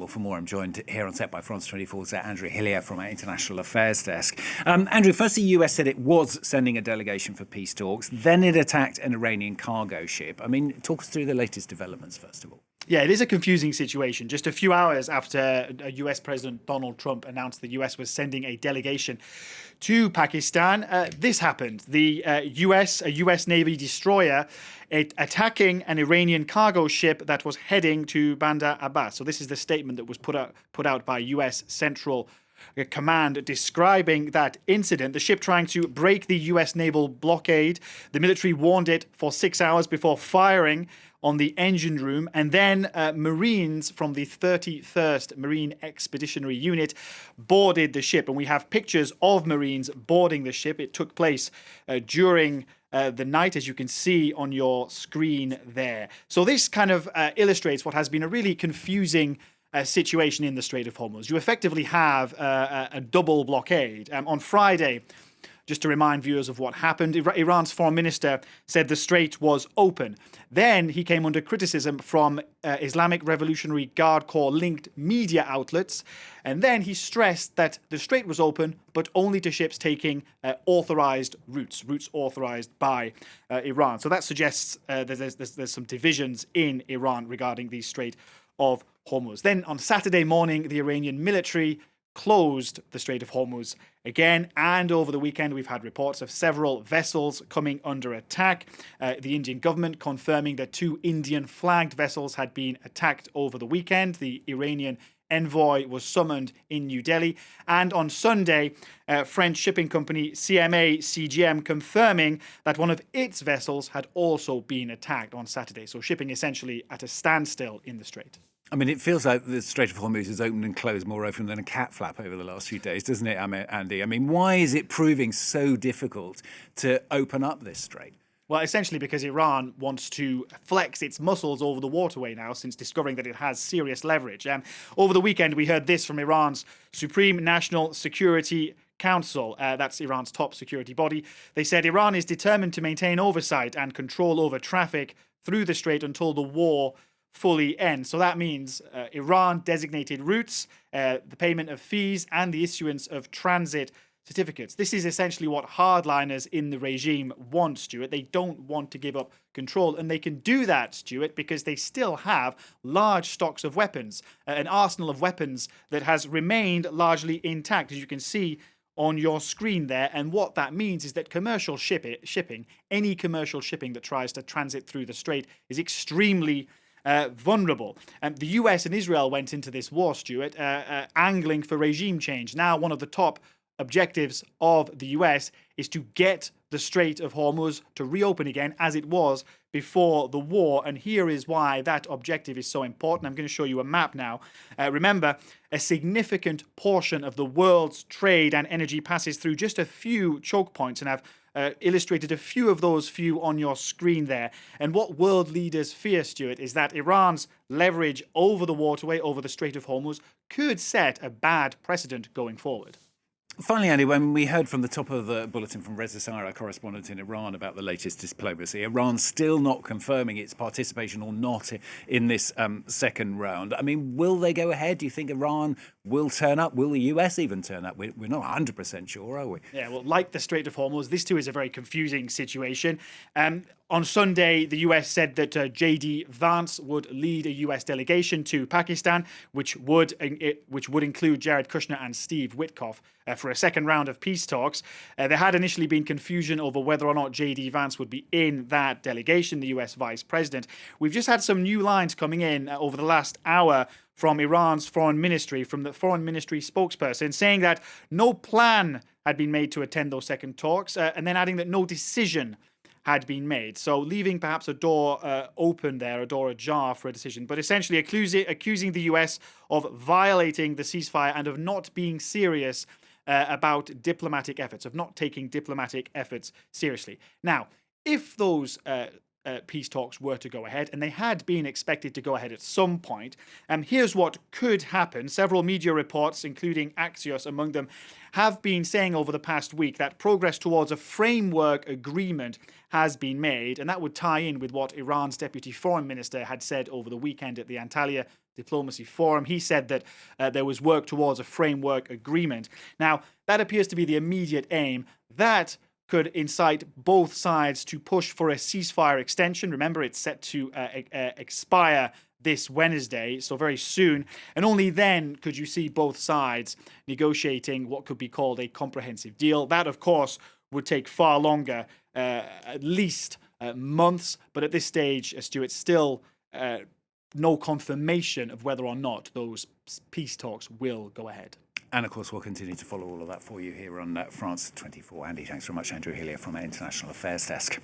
Well, for more, I'm joined here on set by France 24's Andrew Hilliar from our International Affairs Desk. Andrew, first the US said it was sending a delegation for peace talks. Then it attacked an Iranian cargo ship. I mean, talk us through the latest developments, first of all. Yeah, it is a confusing situation. Just a few hours after US President Donald Trump announced the US was sending a delegation to Pakistan, this happened. A US Navy destroyer, attacking an Iranian cargo ship that was heading to Bandar Abbas. So this is the statement that was put out by US Central Command describing that incident. The ship trying to break the US naval blockade. The military warned it for 6 hours before firing on the engine room, and then Marines from the 31st Marine Expeditionary Unit boarded the ship, and we have pictures of Marines boarding the ship. It took place during the night, as you can see on your screen there. So this kind of illustrates what has been a really confusing situation in the Strait of Hormuz. You effectively have a double blockade. On Friday, just to remind viewers of what happened, Iran's foreign minister said the strait was open. Then he came under criticism from Islamic Revolutionary Guard Corps linked media outlets. And then he stressed that the strait was open, but only to ships taking authorized routes authorized by Iran. So that suggests that there's some divisions in Iran regarding the Strait of Hormuz. Then on Saturday morning, the Iranian military closed the Strait of Hormuz again, and over the weekend we've had reports of several vessels coming under attack. The Indian government confirming that 2 Indian-flagged vessels had been attacked over the weekend. The Iranian envoy was summoned in New Delhi, and on Sunday, French shipping company CMA-CGM confirming that one of its vessels had also been attacked on Saturday. So shipping essentially at a standstill in the strait. I mean, it feels like the Strait of Hormuz has opened and closed more often than a cat flap over the last few days, doesn't it, Andy? I mean, why is it proving so difficult to open up this strait? Well, essentially because Iran wants to flex its muscles over the waterway now since discovering that it has serious leverage. Over the weekend, we heard this from Iran's Supreme National Security Council. That's Iran's top security body. They said Iran is determined to maintain oversight and control over traffic through the strait until the war fully ends. So that means Iran designated routes, the payment of fees, and the issuance of transit certificates. This is essentially what hardliners in the regime want, Stuart. They don't want to give up control, and they can do that, Stuart, because they still have large stocks of weapons, an arsenal of weapons that has remained largely intact, as you can see on your screen there. And what that means is that commercial shipping, any commercial shipping that tries to transit through the strait, is extremely vulnerable. The US and Israel went into this war, Stuart, angling for regime change. Now, one of the top objectives of the US is to get the Strait of Hormuz to reopen again as it was before the war. And here is why that objective is so important. I'm going to show you a map now. Remember, a significant portion of the world's trade and energy passes through just a few choke points, and I've illustrated a few of those on your screen there. And what world leaders fear, Stuart, is that Iran's leverage over the waterway, over the Strait of Hormuz, could set a bad precedent going forward. Finally, Andy, when we heard from the top of the bulletin from Reza Sayar, our correspondent in Iran, about the latest diplomacy, Iran's still not confirming its participation or not in this second round. I mean, will they go ahead? Do you think Iran will turn up? Will the US even turn up? We're not 100% sure, are we? Yeah, well, like the Strait of Hormuz, this too is a very confusing situation. On Sunday, the US said that J.D. Vance would lead a US delegation to Pakistan, which would include Jared Kushner and Steve Witkoff for a second round of peace talks. There had initially been confusion over whether or not J.D. Vance would be in that delegation, the US vice president. We've just had some new lines coming in over the last hour from Iran's foreign ministry, from the foreign ministry spokesperson, saying that no plan had been made to attend those second talks, and then adding that no decision had been made. So leaving perhaps a door open there, a door ajar for a decision, but essentially accusing the US of violating the ceasefire and of not being serious about diplomatic efforts, of not taking diplomatic efforts seriously. Now, if those peace talks were to go ahead, and they had been expected to go ahead at some point, here's what could happen. Several media reports, including Axios among them, have been saying over the past week that progress towards a framework agreement has been made, and that would tie in with what Iran's deputy foreign minister had said over the weekend at the Antalya Diplomacy Forum. He said that there was work towards a framework agreement. Now, that appears to be the immediate aim. That could incite both sides to push for a ceasefire extension. Remember, it's set to expire this Wednesday, so very soon. And only then could you see both sides negotiating what could be called a comprehensive deal. That, of course, would take far longer, at least months. But at this stage, Stuart, still no confirmation of whether or not those peace talks will go ahead. And of course, we'll continue to follow all of that for you here on France 24. Andy, thanks very much. Andrew Hilliar from our International Affairs Desk.